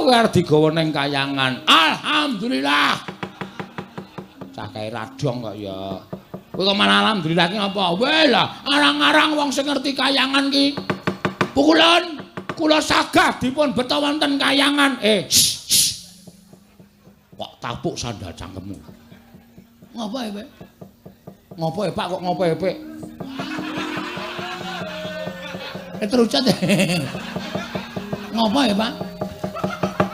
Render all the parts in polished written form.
kowe arep digawa ning kayangan. Alhamdulillah. Cah kae radong kok ya. Kowe kok malah alhamdulillah ki apa? Weh lah, arang-arang wong sing ngerti kayangan ki. Pukulan kula sagah dipun beto wonten kayangan. Kok tapuk sandal cangkemmu. Ngapa ya, Pak? Ngapa ya, Pak? Kok ngapa ya, Pak? Terucat ya. Ngapa ya, Pak?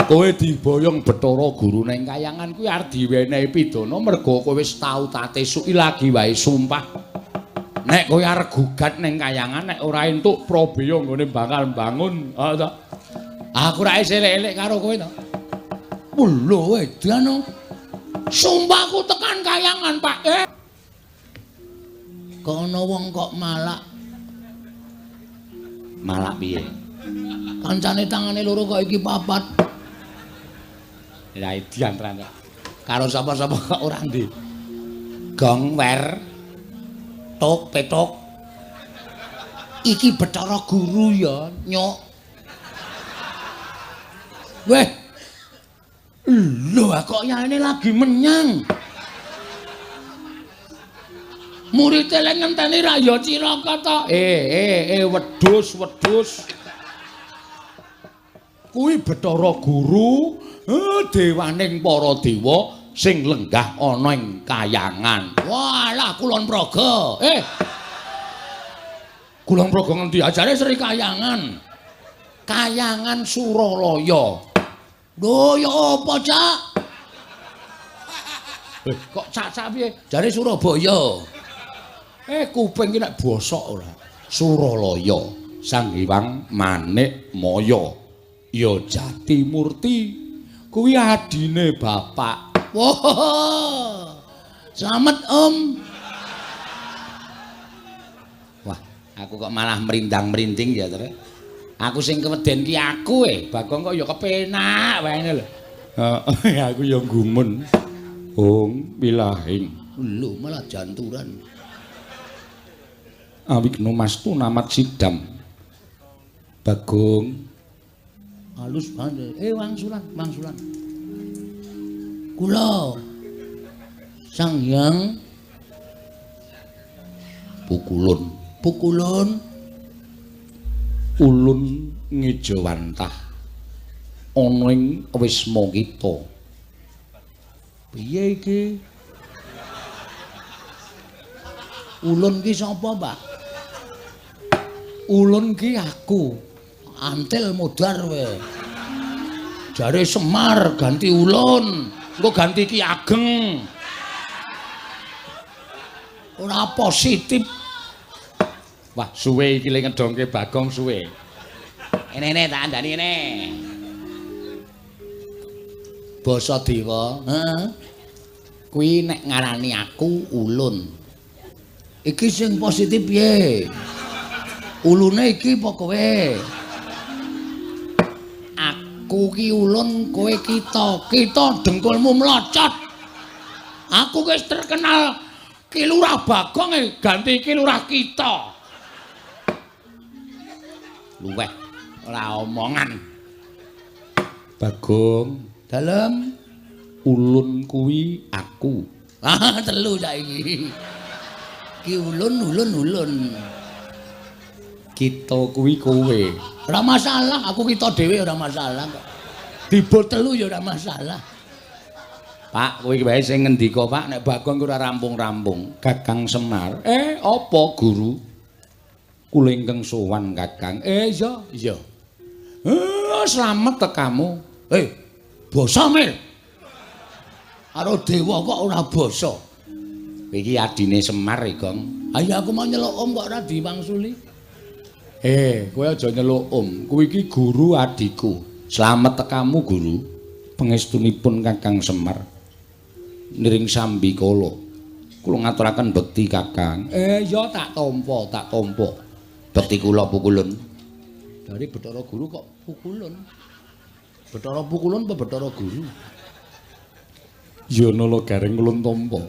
Kowe diboyong Bathara Guru ning kayangan kuwi arep diwenehi pidana merga kowe wis tau tatesuki lagi wae sumpah. Nek kowe arep gugat ning kayangan nek ora entuk Prabeya nggone bakal bangun. Aku ra elek-elek karo kowe to. Lho edan. Sumpah aku tekan kayangan, Pak. Kok ana wong kok malak. Malak piye? Kancane tangane loro kok iki papat. Ya idian ra. Karo sapa-sapa kok ora ndi. Gong wer. Tok petok. Iki Bathara Guru ya, Nyok. Weh. Lho kok yaene lagi menyang. Murid lek ngenteni ra ya cilaka to. Wedhus. Kuwi Bathara Guru, dewaning para dewa sing lenggah ana ing kayangan. Walah Kulon Praga. Kulon Praga ngendi ajare Sri Kayangan. Kayangan Suralaya. Lho ya apa, Cak? Kok cak-cak piye? Jare Surabaya. Kuping ki nek bosok ora. Suralaya, Sang Hyang Manikmaya. Ya Jatimurti kuwi adine bapak. Wah. Selamat, Om. Wah, aku kok malah merindang-merinding ya, Tru. Aku sing keweden ki aku Bagong kok ya kepenak wae lho. Heeh, aku ya gumun. Ong pilahing. Lho, malah janturan. Awikna mastu namat sidam. Bagong halus banget. Wangsulan. Kula Sang Hyang pukulun ulun ngejawantah ana ing wisma kita. Piye iki? Ulun ki sapa, Pak? Ulun ki aku. Antil modar we. Jare Semar ganti Ulun, engko ganti Ki Ageng. Ora positif. Wah, suwe iki le ngedongke Bagong suwe. Ene tak andani ngene. Basa dewa, kuwi nek ngarani aku Ulun. Iki sing positif piye? Ulune iki apa kowe? Aku ki Ulun, kowe kita dengkulmu mlocot. Aku wis terkenal Ki Lurah Bagong ganti Ki Lurah kita. Luweh ora omongan. Bagong, dalem Ulun kuwi aku. Telu saiki. Ki Ulun. Kita kuwi kowe. Ora masalah, aku kita dhewe ora masalah kok. Dibot telu ya ora masalah. Pak, kowe wae sing ngendika, Pak, nek Bagong ora rampung-rampung. Kakang Semar. Apa Guru? Kula ingkang sowan, Kakang. Iya. Slamet tekamu. Basa mil. Karo dewa kok ora basa. Iki adine Semar, Gong. Ayo aku mau nyeluk Om kok ora diwangsuli. Kowe aja nyeluk Om. Kuwi iki guru adikku. Slamet tekamu, Guru. Pangestunipun Kakang Semar. Niring sambikala. Kula ngaturaken bekti, Kakang. Ya tak tampa. Bekti kula pukulun. Dari Bathara Guru kok pukulun. Bathara pukulun apa Bathara Guru? Ya nala gareng ulun tampa.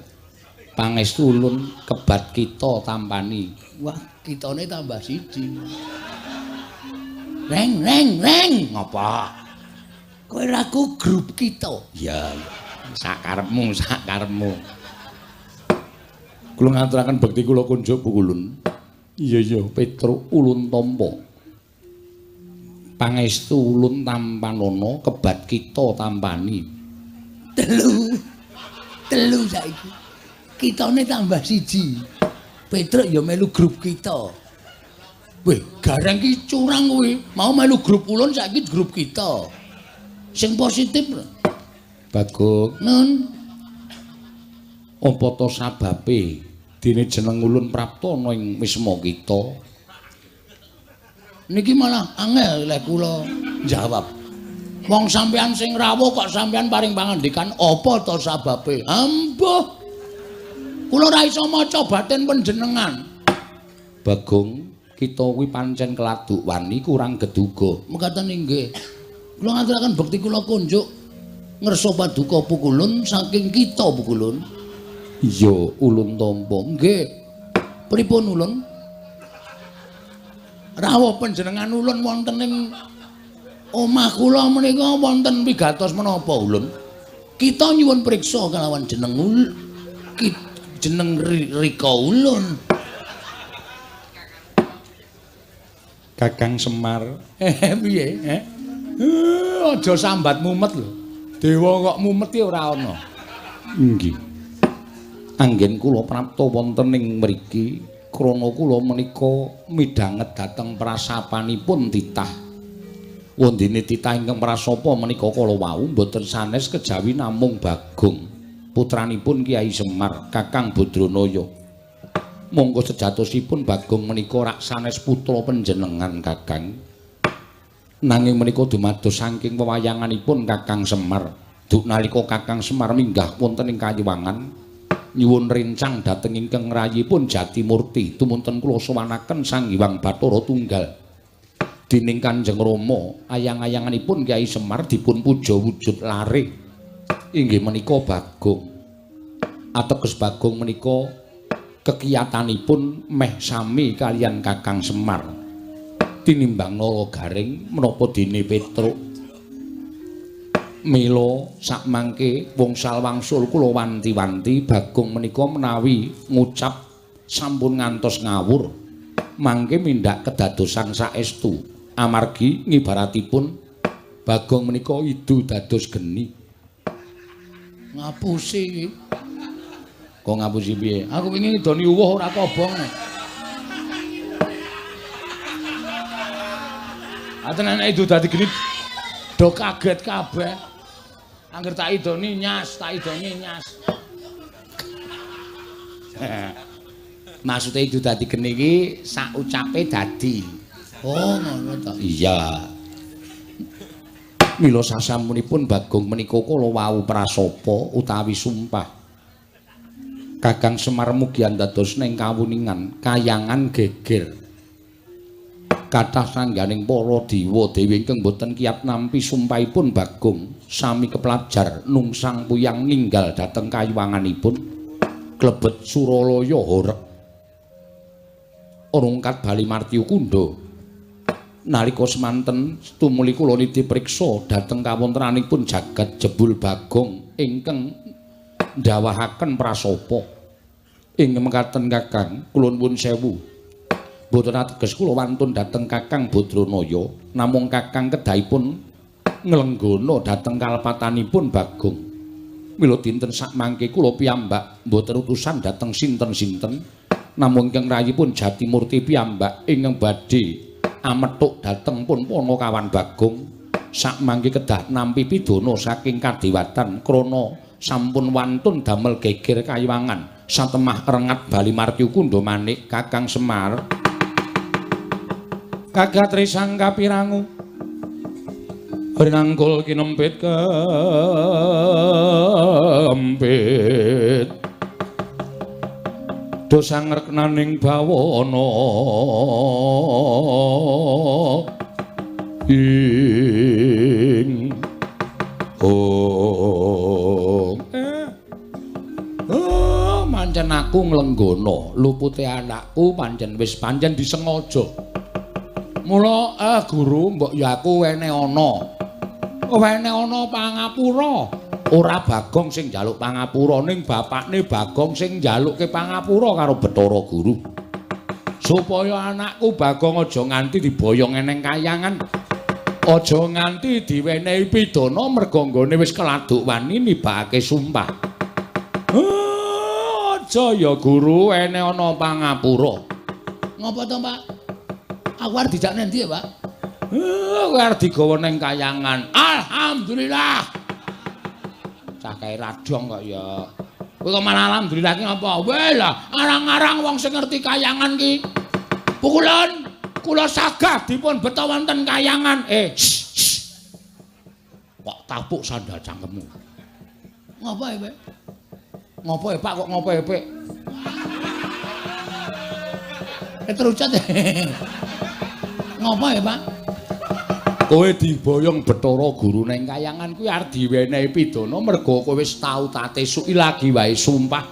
Pangestu ulun kebat kita tampani. Wah, kitane tambah siji. Reng. Ngapa? Kowe raku grup kita. Ya, sakarepmu, sakarepmu. Kula ngaturaken bekti kula kunjuk Pukulun. Iya, Petruk Ulun Tampa. Pangestu ulun tampanana kebat kita tampani. Telu saiki. Kitane tambah siji. Petruk ya melu grup kita. Weh, gareng ki curang kuwi. Mau melu grup ulun saiki grup kita. Sing positif lho. Bagong. Nun. Apa to sababe dene jeneng ulun praptana ing wisma kita? Niki malah angel lek kula jawab. Wong sampean sing rawuh kok sampean paring pangandikan apa to sababe? Ambuh. Kula ora iso maca batin panjenengan. Bagong, kita kuwi pancen keladuk wani kurang geduga. Mekaten inggih. Kula ngaturaken bekti kula kunjuk ngersa paduka Pukulun saking kita Pukulun. Iya, Ulun Tampa. Nggih. Pripun Ulun? Rawuh panjenengan ulun wonten ing omah kula menika wonten pigatos menapa ulun? Kita nyuwun priksa kelawan jeneng jeneng Rika Ulun. Kakang Semar. Piye? Aja sambat mumet lho. Dewa kok mumet ya ora ana. Nggih. Anggen kula prapta wonten ing mriki krana kula menika midhanget dhateng prasapanipun titah. Wondene titah ingkang prasapa menika kala wau mboten sanes kejawi namung Bagong, putranipun Kyai Semar, Kakang Badranaya. Monggo sejatosipun Bagong menika rak sanes putra panjenengan Kakang. Nanging menika dumados saking wewayanganipun Kakang Semar. Duk nalika Kakang Semar minggah wonten ing Kayiwangan, nyuwun rencang dhateng ingkang rayipun Jatimurti tumunten kula sowanaken Sang Hyang Bathara Tunggal. Dening Kanjeng Rama ayang-ayanganipun Kyai Semar dipun puja wujud lare. Inggih menika Bagong. Ateges Bagong menika kekiyatanipun meh sami kalian Kakang Semar. Tinimbang Nala Garing menapa dene Petruk mila sakmangke wungsal wangsul kula wanti-wanti Bagong menika menawi ngucap sampun ngantos ngawur mangke mindak kedadosan saestu amargi ngibaratipun Bagong menika idu dados geni. Ngapusi kok ngapusi piye? Aku wingi ngidoni uwuh ora kobong. Aten anak idu dadi geni do kaget kabeh. Angger tak idoni nyas, tak idoni nyas. Maksude idu dadi geni iki sak ucape dadi. Oh, ngono to. Iya. Mila sasampunipun Bagong menika kala wau prasapa utawi sumpah. Kakang Semar mugi dados ning kawuningan kayangan geger. Kathah sangganing para dewa dewi ingkang boten kiyat nampi sumpahipun Bagong sami kepelajar nungsang puyang ninggal dhateng kayiwanganipun klebet Suralaya horeg rungkat bali martiyu kundha. Nalika semanten tumuli kula nidhi priksa dhateng kawontenanipun jagat jebul Bagong ingkang ndawahaken prasapa. Ing mekaten Kakang kula nuwun sewu. Boten ateges kula wantun dhateng Kakang Badranaya, namung Kakang kedahipun nglenggana dhateng kalepatanipun Bagong. Mila dinten sakmangke kula piyambak mboten utusan dhateng sinten-sinten, namung ingkang rayipun Jatimurti piyambak ingkang badhe amethuk dhateng pun Panakawan Bagong. Sakmangke kedah nampi pidana saking kadewatan krana sampun wantun damel geger kayiwangan satemah rengat bali martiyu kundha manik Kakang Semar. Kagatri sang kapirangu rinangkul kinempit kempit dosang reknaning bawana ing pancen aku nglenggana lupute anakku pancen wis pancen disengaja. Mula guru mbok ya aku wene ana. Wene ana pangapura. Ora Bagong sing njaluk pangapura ning bapakne Bagong sing njalukke pangapura karo Bathara Guru. Supaya anakku Bagong aja nganti diboyong eneng kayangan. Aja nganti diwenehi pidana merga nggone wis keladuk wani nibakake sumpah. Aja ya Guru ene ana pangapura. Ngopo to, Pak? Aku arep dijak nang ndi ya, Pak? Kowe arep digawa ning kayangan. Alhamdulillah. Cah kae radong kok ya. Kowe kok malah alhamdulillah ki apa? Weh lah, arang-arang wong sing ngerti kayangan ki. Pukulan kula sagah dipun beta wonten kayangan. Kok tapuk sandal cangkemmu. Ngapa ya, Pak? Ngapa ya, Pak? Kok ngapa ya, Pak? Terucat. Ngapa ya, Pak? Kowe diboyong Bathara Guru ning kayangan kuwi arep diwenehi pidana merga kowe wis tau tatesuki lagi wae sumpah.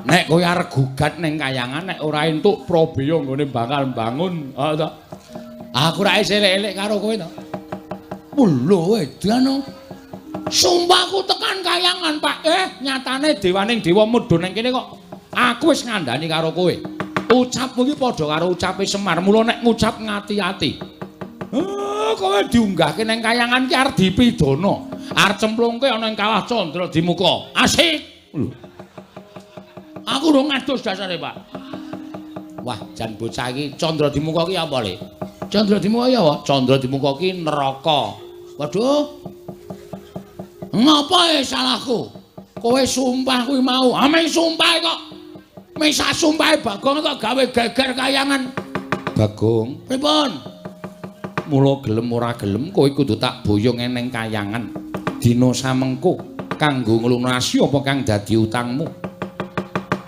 Nek kowe arep gugat ning kayangan nek ora entuk Prabeya nggone bakal bangun. Aku ra elek-elek karo kowe to. Lho edan. Sumpahku tekan kayangan, Pak. Nyatane dewaning dewa mudhun ning kene kok. Aku wis ngandani karo kowe. Ucapmu iki padha karo ucape Semar. Mula nek ngucap ngati-ati. Kowe diunggahke ning kayangan ki arep dipidana. Arep cemplungke ana ing kawah Candra Dimuka. Asik. Lho. Aku ora ngadus dasare, Pak. Wah, jan bocah iki Candra Dimuka ki apa, Le? Candra Dimuka ya apa? Candra Dimuka ki neraka. Waduh. Ngapa salahku? Kowe sumpah kuwi mau. Ameng sumpah kok. Mesa sumpahe Bagong kok gawe geger kayangan. Bagong, pripun? Mula gelem ora gelem kowe kudu tak boyong eneng kayangan. Dina samengko kanggo nglunasi apa kang dadi utangmu.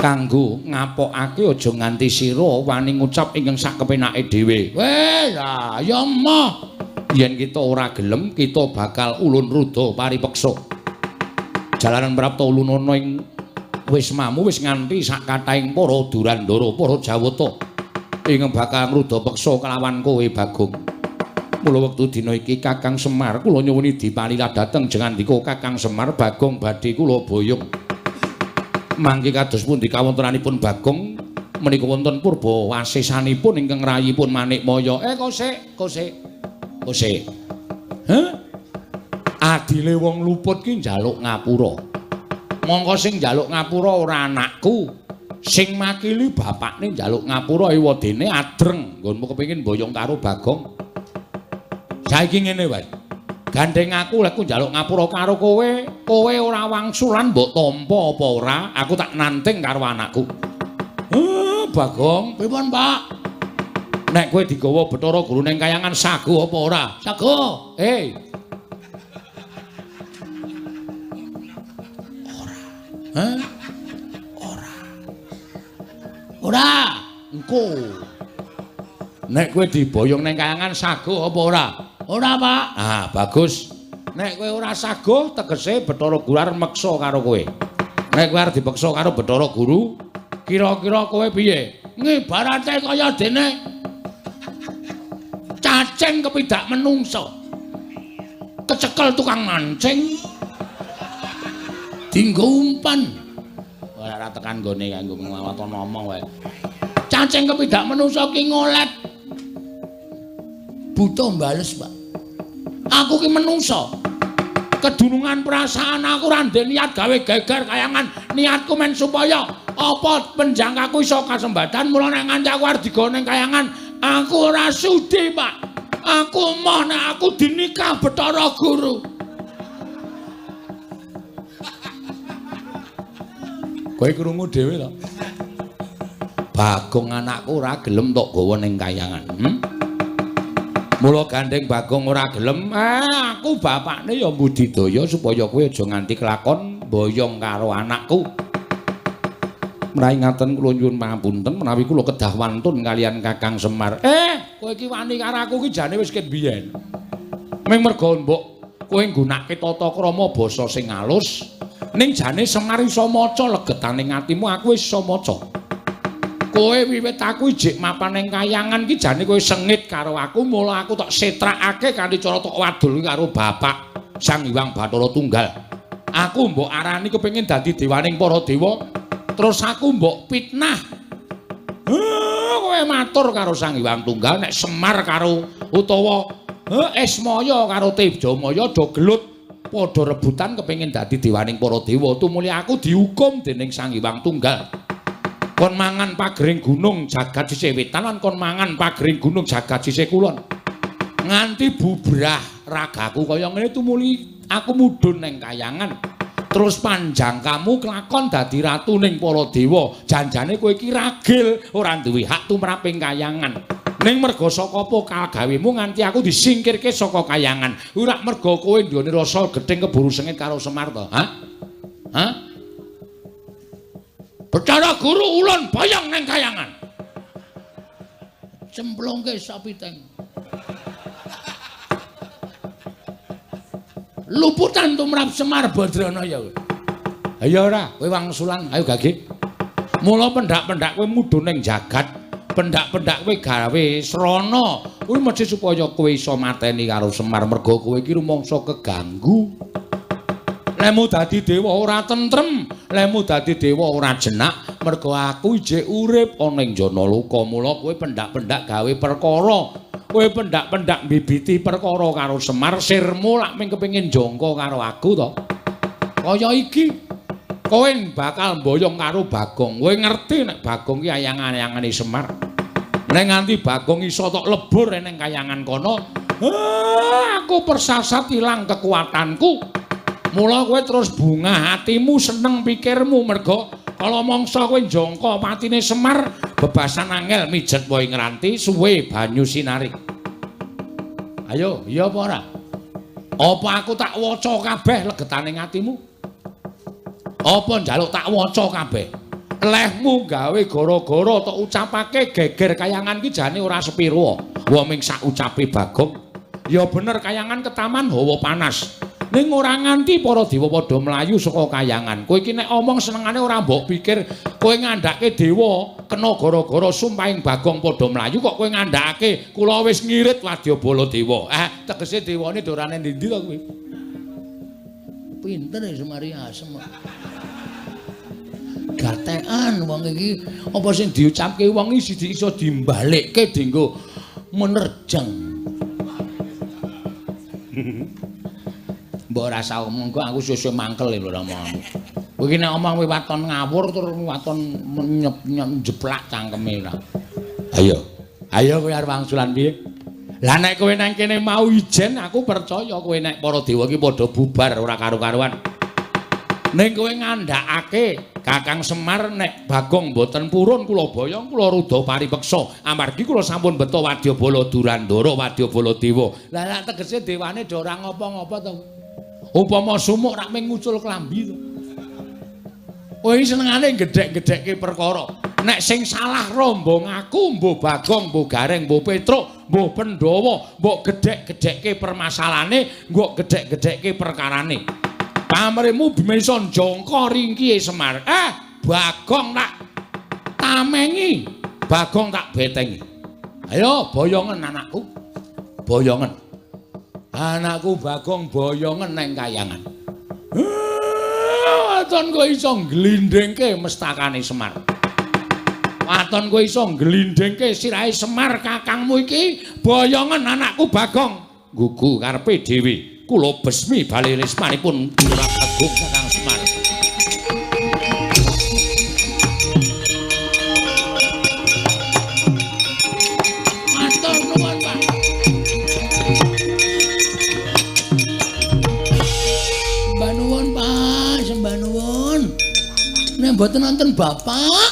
Kanggo ngapokake aja nganti sira wani ngucap ingkang sak kepenake dhewe. Weh, lah ya moh. Yen kita ora gelem, kita bakal ulun ruda paripeksa. Jalaran prapta ulunana ing wismamu wis nganti sak kathahing para Durandara, para Jawata ing bakal ngruda peksa kelawan kowe Bagong. Mula wektu dina iki Kakang Semar kula nyuwuni dipalila dhateng jengandika Kakang Semar Bagong badhe kula boyong. Mangke kados pundi kawontenanipun Bagong menika wonten purba wasesanipun ingkang rayipun Manikmaya. Kosek. Adile wong luput ki njaluk ngapura. Mongko sing njaluk ngapura ora anakku. Sing makili bapakne njaluk ngapura ewadene adreng nggonmu kepengin boyong karo Bagong. Saiki ngene wae. Gandeng aku lek ku njaluk ngapura karo kowe, kowe ora wangsulan mbok tampa apa ora, aku tak nanteng karo anakku. Bagong, pripun, Pak? Nek kowe digawa Bathara Guru ning kayangan sago apa ora? Sago. Ora. Engko. Nek kowe diboyong ning kayangan sago apa ora? Ora, Pak. Ah, bagus. Nek kowe ora sago, tegese Bathara Guru arep meksa karo kowe. Nek kowe arep dipeksa karo Bathara Guru, kira-kira kowe piye? Ngibarate kaya dene cacing kepidak menungso. Kecekel tukang mancing. Dinggo umpan. Ora tekan gone kanggo ngawat ngomong wae. Cacing kepidak menungso ki ngolet. Buta mbales, Pak. Aku ki menungso. Kedunungan perasaan aku ora ndek niat gawe geger kayangan. Niatku men supaya apa penjangkaku iso kasembadan mula nek nganti aku arep digawa ning kayangan, aku ora sudi, Pak. Aku moh nek aku dinikah Bathara Guru. Kowe krungu dhewe to. Bagong anakku ora gelem tok gawa ning kayangan. Mula gandeng Bagong ora gelem, aku bapakne ya mbudidaya supaya kowe aja nganti kelakon boyong karo anakku. Mrai ngaten kula nyuwun pangapunten menawi kula kedah wantun kalian Kakang Semar. Kowe iki wani karo aku ki jane wis ket biyen. Ming merga mbok kowe nggunakake tata krama basa sing alus, ning jane Semar iso maca legetaning atimu aku wis iso maca. Kowe wiwit aku ijik mapan ning kayangan ki jane kowe sengit karo aku, mula aku tok setrakake kanthi cara tok wadul karo Bapak Sang Hyang Bathara Tunggal. Aku mbok arani kepengin dadi dewaning para dewa, terus aku mbok fitnah. Kowe matur karo Sang Hyang Tunggal nek Semar karo utawa Esmaya karo Tejamaya do gelut padha rebutan kepengin dadi dewaning para dewa. Tumuli aku dihukum dening Sang Hyang Tunggal. Kon mangan pagering gunung jagat sisih wetan lan kon mangan pagering gunung jagat sisih kulon. Nganti bubrah ragaku kaya ngene tumuli aku mudhun ning kayangan. Terus panjang kamu kelakon dadi ratu ning para dewa. Janjane kowe iki ragil ora duwe hak tumraping kayangan. Ning merga saka apa kagawemu nganti aku disingkirke saka kayangan. Ora merga kowe nduweni rasa gething keburu sengit karo Semar to, ha? Hah? Betara guru ulun bayang neng kayangan. Cemplungke sapiteng. Luputan tumrap Semar Badrana ya. Ayo ora, kowe wangsulan, ayo gage. Mula pendak-pendak kowe mudhun ning jagat, pendak-pendak kowe gawe srana. Kuwi mesti supaya kowe iso mateni karo Semar merga kowe iki rumangsa keganggu. Lemu dadi dewa ora tentrem, lemu dadi dewa ora jenak, merga aku ijik urip ana ing jana luka. Mula kowe pendak-pendak gawe perkara. Kowe pendak-pendak mbibiti perkara karo Semar, sirmu lak ming kepengin jangka karo aku to. Kaya iki, kowe bakal mboyong karo Bagong. Kowe ngerti nek Bagong ki ayang-ayangane Semar. Nek nganti Bagong iso tok lebur ning kayangan kono, aku persasat ilang kekuatanku. Mula kowe terus bungah atimu, seneng pikirmu merga kala mangsa kowe njangka patine Semar, bebasan angel mijet wae ngranti suwe banyu sinarik. Ayo, iya apa ora? Apa aku tak waca kabeh legetane atimu? Apa njaluk tak waca kabeh? Lehmu gawe gara-gara tok ucapake geger kayangan ki jane ora sepiro. Wa ming sak ucape Bagong. Ya bener kayangan ketaman hawa panas. Ning ora nganti para dewa padha mlayu saka kayangan. Kowe iki nek omong senengane ora mbok pikir kowe ngandhake dewa kena gara-gara sumpahing Bagong padha mlayu kok kowe ngandhake kula wis ngirit Wadyabala dewa. Tegese dewane dorane ndi-ndi to kowe? Pinter ya Semari Asem. Gatekan wong iki apa sing diucapke wong iki iso dimbalikke dienggo menerjang. Mbok rasa omong kok aku sesuk mangkel lho omonganmu. Kowe iki nek omong kowe waton ngawur tur waton njeplak cangkeme ora. Ayo. Ayo kowe arep wangsulan piye? Lah nek kowe nang kene mau ijen aku percaya kowe nek para dewa iki padha bubar ora karo-karuan. Ning kowe ngandhakake Kakang Semar nek Bagong mboten purun kula boyong kula rudha paripeksa amargi kula sampun beto Wadyabala Durandara Wadyabala Dewa. Lah tegese dewane do ora ngapa-ngapa to. Upama sumuk rak ming ngucul klambi to. Kowe senengane gedhek-gedhekke perkara. Nek sing salah rombong aku, mbuh Bagong, mbuh Gareng, mbuh Petruk, mbuh Pandhawa, mbok gedhek-gedhekke permasalahane, mbok gedhek-gedhekke perkarane. Pamrihmu bisa njangka ringkihe Semar. Bagong tak tamengi, Bagong tak betengi. Ayo boyongen anakku. Boyongen. Anakku Bagong boyongen neng kayangan. Waton kowe iso nglindhengke mestakane Semar. Waton kowe iso nglindhengke sirahe Semar kakangmu iki, boyongen anakku Bagong. Gugu karepe dhewe. Kula besmi bali resmanipun Durang Agung Kakang Semar. Matur nuwun, Pak. Sembah nuwun, Pak, sembah nuwun. Nek mboten wonten Bapak,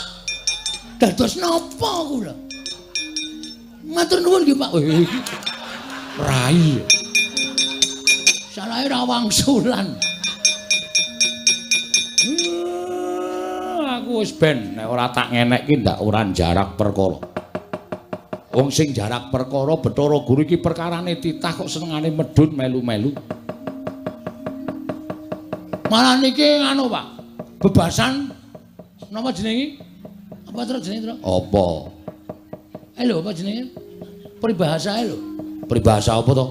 dados napa kula? Matur nuwun nggih, Pak. Rai. Salahe ra wangsulan. Aku wis ben nek ora tak ngenekke ndak ora jarak perkara. Wong sing jarak perkara Bathara Guru iki perkarane titah kok senengane medhun melu-melu. Malah niki anu, Pak. Bebasan napa jenenge? Apa terus jenenge terus? Apa? Lho apa jenenge? Peribahasa lho. Peribahasa apa to?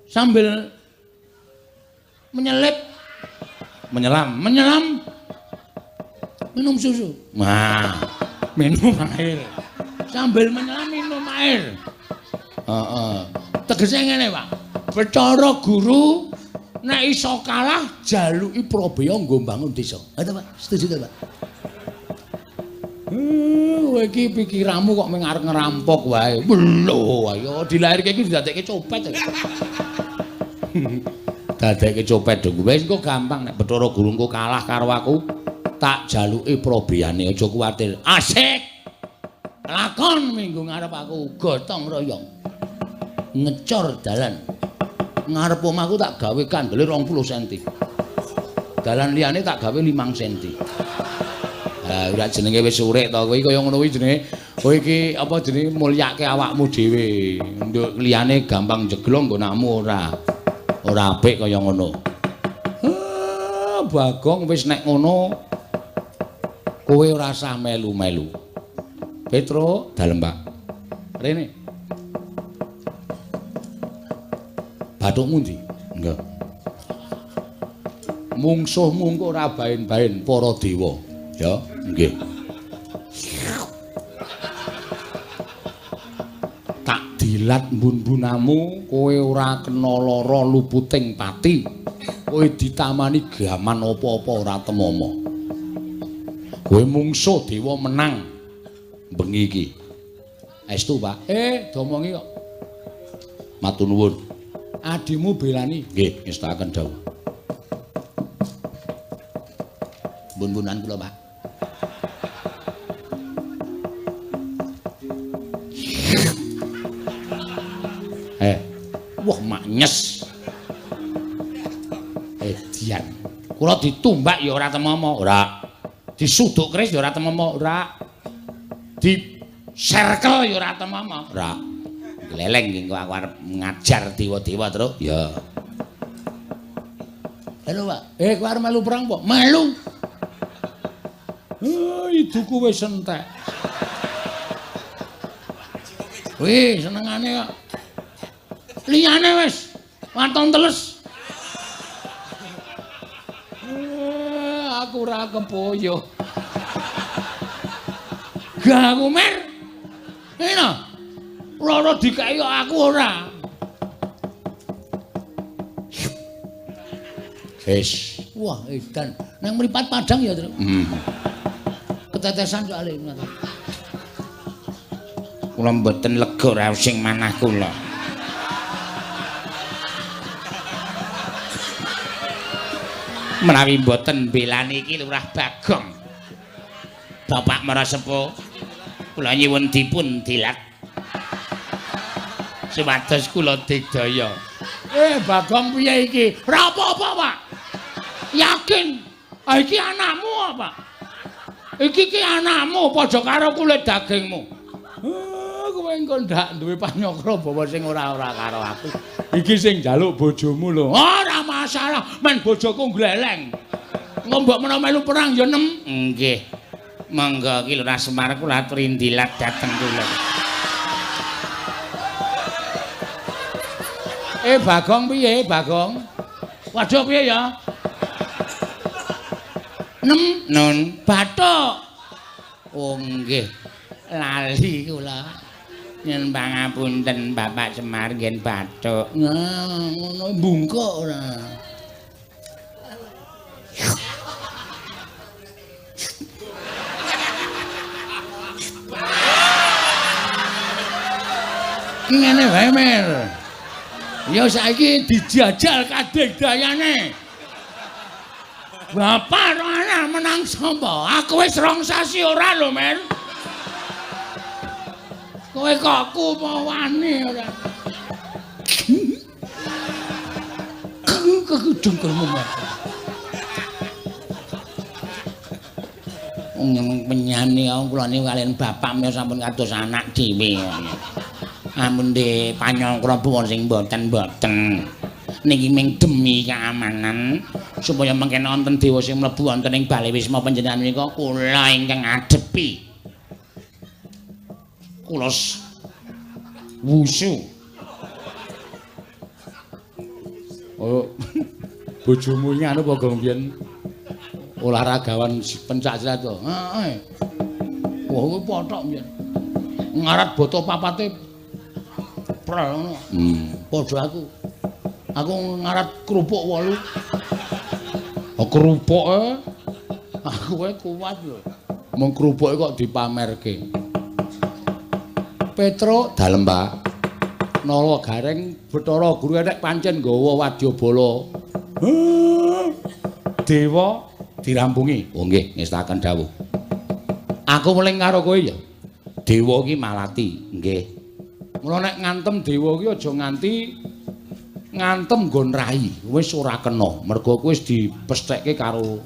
Sambil menyelam minum susu. Nah, Minum air. Sambil menyelam minum air. Heeh. Tegese ngene, Pak. Bacara guru nek iso kalah jaluki Probaya nggo mbangun desa. Ngoten, Pak. Setuju ta, Pak? Kowe iki pikiranmu kok mung arep ngerampok wae. Lho, ayo dilahirke iki didadekke copet. Dadekke copet dong. Wis kok gampang nek Bathara Guru engko kalah karo aku, tak jaluki Probayane aja kuwatir. Asik. Lakon minggu ngarep aku gotong royong. Ngecor dalan. Ngarep omahku tak gawe kandele 20 cm. Dalan liyane tak gawe 5 cm. Ora jenenge wis urek to kowe kaya ngono kuwi jenenge kowe iki apa jenenge mulyake awakmu dhewe. Nduk liyane gampang jeglong nggonakmu ora apik kaya ngono. Bagong wis nek ngono kowe ora usah melu-melu. Petro dalem, Pak. Rene. Bathukmu ndi? Enggak. Mungsuhmu engko ora baen-baen para dewa. Ya, nggih. Tak dilat mbun-bunamu, kowe ora kena lara luputing pati. Kowe ditamani gaman apa-apa ora temomo. Kowe mungsuh dewa menang bengi iki. Estu, Pak. Domongi kok. Matur nuwun. Adimu belani. Nggih, ngestakaken dawuh. Mbun-mbunan kula, Pak. Wah maknyes. Edian. Kula ditumbak ya ora temomo, ora. Disuduk keris ya ora temomo, ora. Di circle ya ora temomo, ora. Leleng iki aku arep ngajar dewa-dewa terus. Ya. Halo, Pak. Kowe arep melu perang apa? Melu. Iduku wis entek. Wih, senengane kok. Liyane wis waton teles. Aku ora kepoyo. Gaku mer. Eno. Lara dikai kok aku ora. Wis. Wah, edan. Nang mripat Padang ya, Tru. Ketetesan soalé ngono. Kula mboten lega ra sing manah kula. Menawi mboten belani iki Lurah Bagong. Bapak Marasepuh kula nyuwun dipun dilat. Supados kula digdaya. Bagong piye iki? Ora apa-apa, Pak. Yakin? Iki anakmu apa? Iki ki anakmu padha karo kulit dagingmu. Kowe engko ndak duwe panyokro bawa sing ora-ora karo aku. Iki sing njaluk bojomu lho. Ora masalah, men bojoku gleleng. Ngombok menawa melu perang ya nem. Nggih. Monggo ki Lurah Semar kula aturi ndilat dhateng kula. Bagong piye, Bagong? Waduh piye ya? Nun Bathuk. Oh nggih. Lali kula. Nyun pangapunten Bapak Semar ngen bathuk. Nah, ngono bungkuk ora. Ngene wae, Mer. Ya saiki dijajal kadegdayane. Bapak karo anak menang sapa? Aku wis 2 sasi ora lho, Mer. Kowe kok kupo wani ora. Kegedung kelmu. Wong penyanyi kula niku kalian bapak menika sampun kados anak dhewe. Ampun nggih panyongkra buwon sing mboten-mboten. Niki ming demi keamanan supaya mangken wonten dewa sing mlebu wonten ing Bale Wisma panjenengan menika kula ingkang ngadepi. Kula wusu. Oh. Bojomu iki anu apa gong biyen olahragawan pencak silat to. Heeh. Wah, kuwi pothok biyen. Ngarat boto papate prel ngono. Padha aku. Aku ngarat kerupuk 8. Oh, kerupuke. Aku wae kuat lho. Mung kerupuke kok dipamerke. Petro dalem, Pak. Nala Gareng Bathara Guru nek pancen nggawa wadyabala. Dewa dirampungi. Oh nggih, ngestaken dawuh. Aku muling karo kowe ya. Dewa iki malati, nggih. Mula nek ngantem dewa iki aja nganti ngantem nggon rai, wis ora kena. Mergo kowe wis dipesthekke karo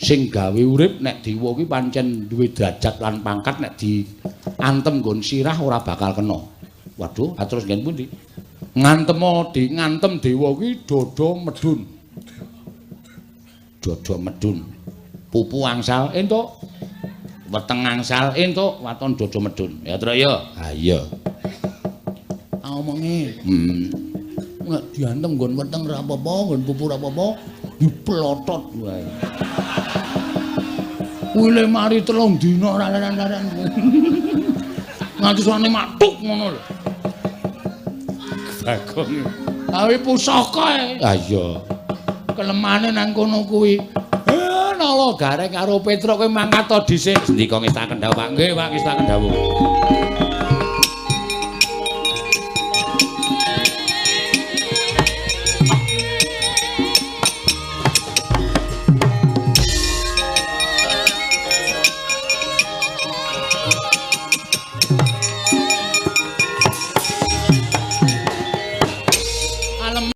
sing gawe urip nek dewa iki pancen duwe derajat lan pangkat nek diantem nggon sirah ora bakal kena. Waduh, atus ngen pundi? Ngantem dewa iki dada medun. Dada medun. Pupu angsal entuk. Weteng angsal entuk, waton dada medun. Ya, Tru ya. Ha iya. Omongi. Nek diantem nggon weteng ra apa-apa, nggon pupu ra apa-apa, diplotot wae. Kuwi le mari 3 dina raran-raran. Nganti suwane matuk ngono lho. Bagong. Awi pusaka. Ha iya. Kelemane nang kono kuwi. Nala Gareng karo Petruk kowe mangkat to dhisik. Ndika ngestaken dawuh, Pak. Nggih, Pak, ngestaken dawuh.